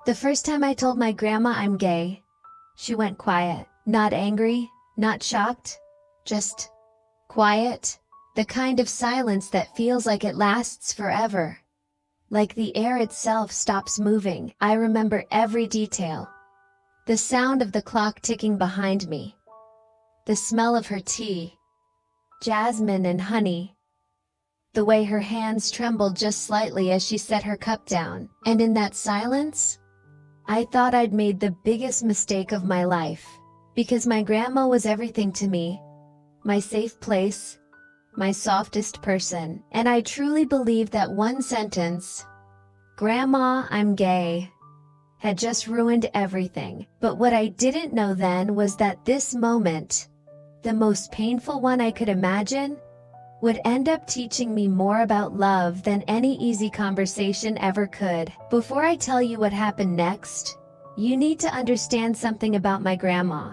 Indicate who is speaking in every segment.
Speaker 1: The first time I told my grandma I'm gay, she went quiet. Not angry, not shocked, just quiet. The kind of silence that feels like it lasts forever. Like the air itself stops moving. I remember every detail. The sound of the clock ticking behind me. The smell of her tea, jasmine and honey. The way her hands trembled just slightly as she set her cup down. And in that silence, I thought I'd made the biggest mistake of my life. Because my grandma was everything to me. My safe place, my softest person. And I truly believed that one sentence, "Grandma, I'm gay," had just ruined everything. But what I didn't know then was that this moment, the most painful one I could imagine, would end up teaching me more about love than any easy conversation ever could. Before I tell you what happened next, you need to understand something about my grandma.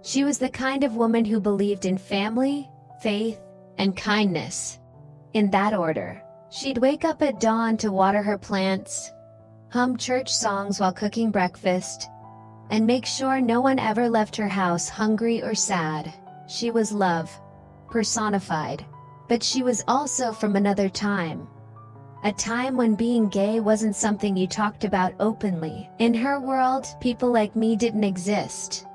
Speaker 1: She was the kind of woman who believed in family, faith, and kindness. In that order. She'd wake up at dawn to water her plants, hum church songs while cooking breakfast, and make sure no one ever left her house hungry or sad. She was love, personified. But she was also from another time. A time when being gay wasn't something you talked about openly. In her world, people like me didn't exist.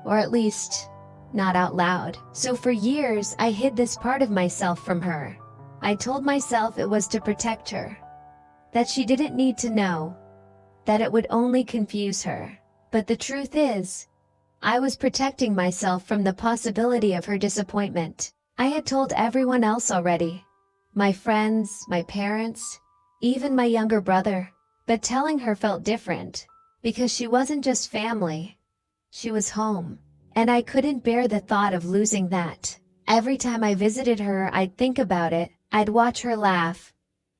Speaker 1: Or at least, not out loud. So for years, I hid this part of myself from her. I told myself it was to protect her. That she didn't need to know. That it would only confuse her. But the truth is, I was protecting myself from the possibility of her disappointment. I had told everyone else already. My friends, my parents, even my younger brother. But telling her felt different. Because she wasn't just family. She was home. And I couldn't bear the thought of losing that. Every time I visited her, I'd think about it. I'd watch her laugh.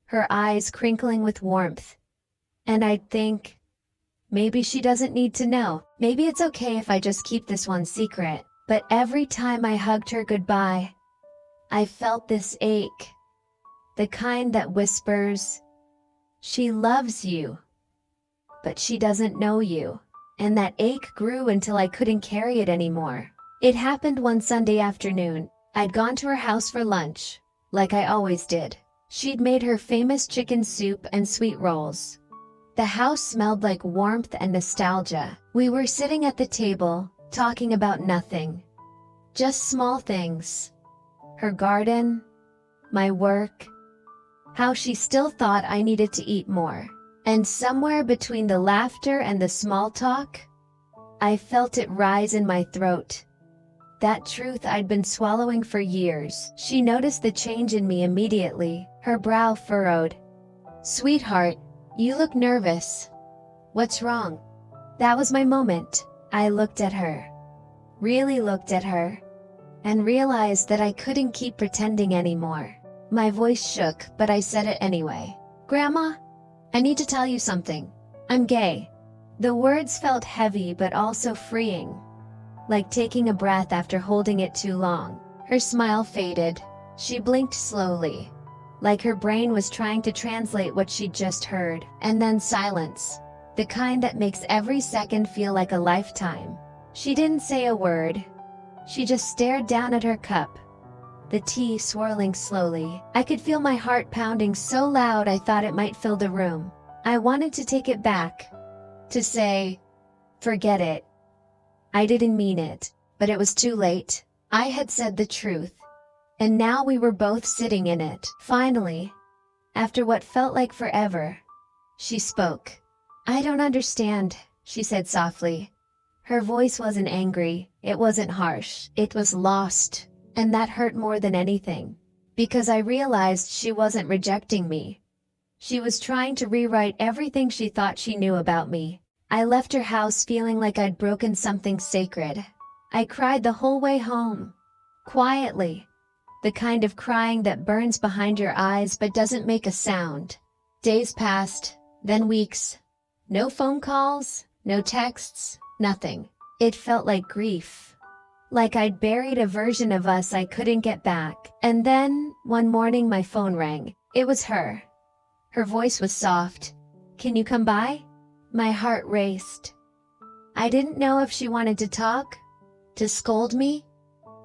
Speaker 1: Her eyes crinkling with warmth. And I'd think, maybe she doesn't need to know. Maybe it's okay if I just keep this one secret. But every time I hugged her goodbye, I felt this ache. The kind that whispers, "She loves you, but she doesn't know you." And that ache grew until I couldn't carry it anymore. It happened one Sunday afternoon. I'd gone to her house for lunch, like I always did. She'd made her famous chicken soup and sweet rolls. The house smelled like warmth and nostalgia. We were sitting at the table, talking about nothing. Just small things. Her garden, my work, how she still thought I needed to eat more. And somewhere between the laughter and the small talk, I felt it rise in my throat. That truth I'd been swallowing for years. She noticed the change in me immediately, her brow furrowed. "Sweetheart, you look nervous. What's wrong?" That was my moment. I looked at her. Really looked at her. And realized that I couldn't keep pretending anymore. My voice shook, but I said it anyway. "Grandma, I need to tell you something. I'm gay." The words felt heavy but also freeing. Like taking a breath after holding it too long. Her smile faded. She blinked slowly. Like her brain was trying to translate what she'd just heard. And then silence. The kind that makes every second feel like a lifetime. She didn't say a word. She just stared down at her cup. The tea swirling slowly. I could feel my heart pounding so loud I thought it might fill the room. I wanted to take it back. To say, "Forget it." I didn't mean it, but it was too late. I had said the truth. And now we were both sitting in it. Finally, after what felt like forever, she spoke. "I don't understand," she said softly. Her voice wasn't angry, it wasn't harsh, it was lost. And that hurt more than anything. Because I realized she wasn't rejecting me. She was trying to rewrite everything she thought she knew about me. I left her house feeling like I'd broken something sacred. I cried the whole way home. Quietly. The kind of crying that burns behind your eyes but doesn't make a sound. Days passed, then weeks. No phone calls, no texts, nothing. It felt like grief. Like I'd buried a version of us I couldn't get back. And then, one morning my phone rang. It was her. Her voice was soft. "Can you come by?" My heart raced. I didn't know if she wanted to talk, to scold me,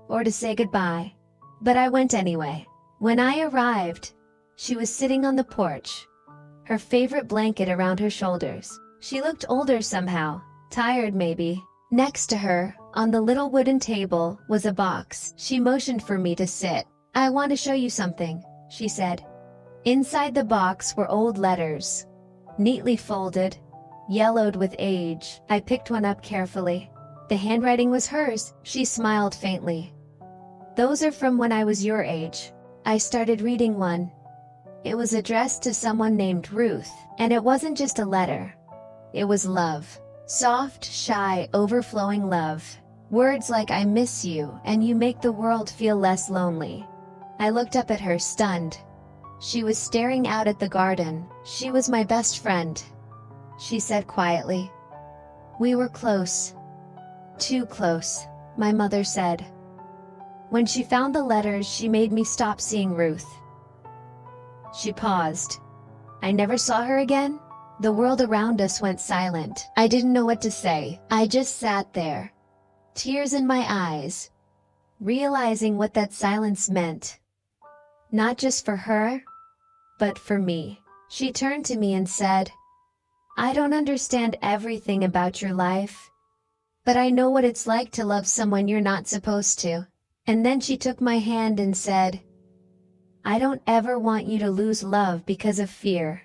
Speaker 1: or to say goodbye. But I went anyway. When I arrived, she was sitting on the porch, her favorite blanket around her shoulders. She looked older somehow, tired maybe. Next to her, on the little wooden table, was a box. She motioned for me to sit. "I want to show you something," she said. Inside the box were old letters, neatly folded, yellowed with age. I picked one up carefully. The handwriting was hers. She smiled faintly. "Those are from when I was your age." I started reading one. It was addressed to someone named Ruth, and it wasn't just a letter. It was love. Soft, shy, overflowing love. Words like "I miss you" and "you make the world feel less lonely." I looked up at her, stunned. She was staring out at the garden. "She was my best friend," she said quietly. "We were close. Too close," my mother said. When she found the letters, she made me stop seeing Ruth. She paused. I never saw her again. The world around us went silent. I didn't know what to say. I just sat there, tears in my eyes, realizing what that silence meant. Not just for her, but for me. She turned to me and said, "I don't understand everything about your life, but I know what it's like to love someone you're not supposed to." And then she took my hand and said, "I don't ever want you to lose love because of fear,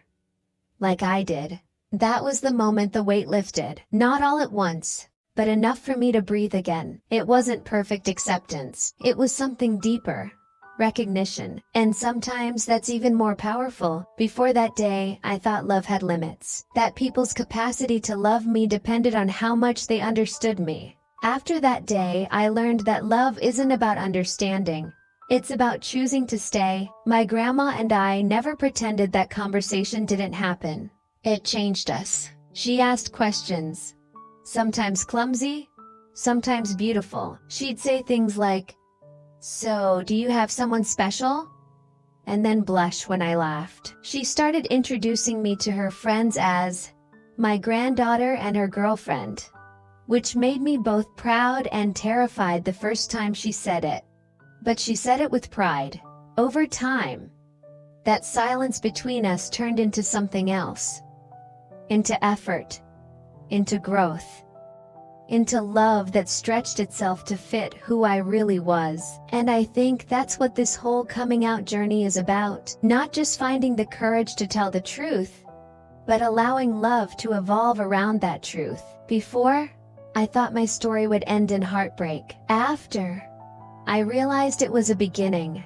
Speaker 1: like I did." That was the moment the weight lifted. Not all at once, but enough for me to breathe again. It wasn't perfect acceptance. It was something deeper. Recognition. And sometimes that's even more powerful. Before that day, I thought love had limits. That people's capacity to love me depended on how much they understood me. After that day, I learned that love isn't about understanding. It's about choosing to stay. My grandma and I never pretended that conversation didn't happen. It changed us. She asked questions, sometimes clumsy, sometimes beautiful. She'd say things like, "So, do you have someone special?" And then blush when I laughed. She started introducing me to her friends as my granddaughter and her girlfriend, which made me both proud and terrified the first time she said it. But she said it with pride. Over time, that silence between us turned into something else. Into effort, into growth, into love that stretched itself to fit who I really was. And I think that's what this whole coming out journey is about. Not just finding the courage to tell the truth, but allowing love to evolve around that truth. Before, I thought my story would end in heartbreak. After, I realized it was a beginning.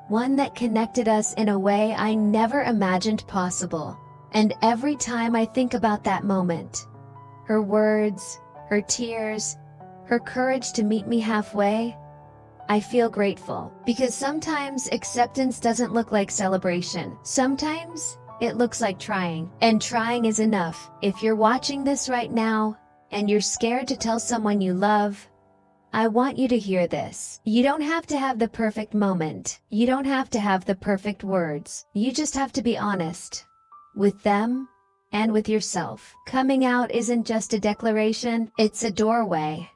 Speaker 1: One that connected us in a way I never imagined possible. And every time I think about that moment, her words, her tears, her courage to meet me halfway, I feel grateful. Because sometimes acceptance doesn't look like celebration. Sometimes it looks like trying. And trying is enough. If you're watching this right now, and you're scared to tell someone you love, I want you to hear this. You don't have to have the perfect moment. You don't have to have the perfect words. You just have to be honest. With them, and with yourself. Coming out isn't just a declaration, it's a doorway.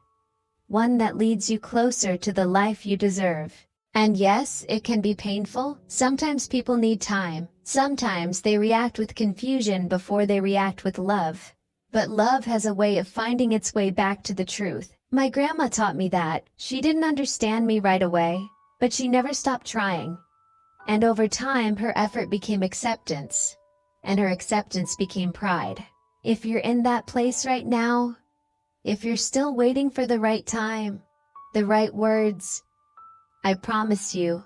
Speaker 1: One that leads you closer to the life you deserve. And yes, it can be painful. Sometimes people need time. Sometimes they react with confusion before they react with love. But love has a way of finding its way back to the truth. My grandma taught me that. She didn't understand me right away, but she never stopped trying. And over time, her effort became acceptance. And her acceptance became pride. If you're in that place right now, if you're still waiting for the right time, the right words, I promise you,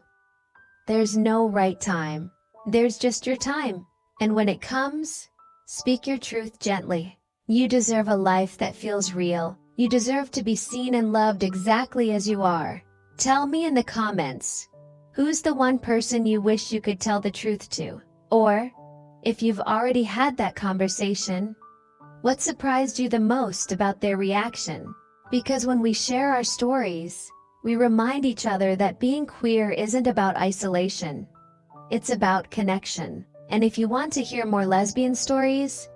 Speaker 1: there's no right time. There's just your time. And when it comes, speak your truth gently. You deserve a life that feels real. You deserve to be seen and loved exactly as you are. Tell me in the comments, who's the one person you wish you could tell the truth to? Or, if you've already had that conversation, what surprised you the most about their reaction? Because when we share our stories, we remind each other that being queer isn't about isolation. It's about connection. And if you want to hear more lesbian stories,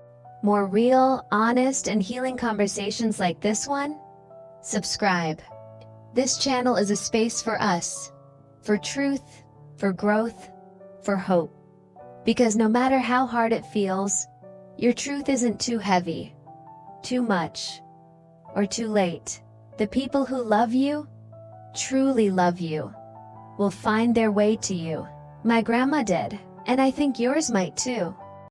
Speaker 1: more real, honest, and healing conversations like this one? Subscribe. This channel is a space for us, for truth, for growth, for hope. Because no matter how hard it feels, your truth isn't too heavy, too much, or too late. The people who love you, truly love you, will find their way to you. My grandma did, and I think yours might too.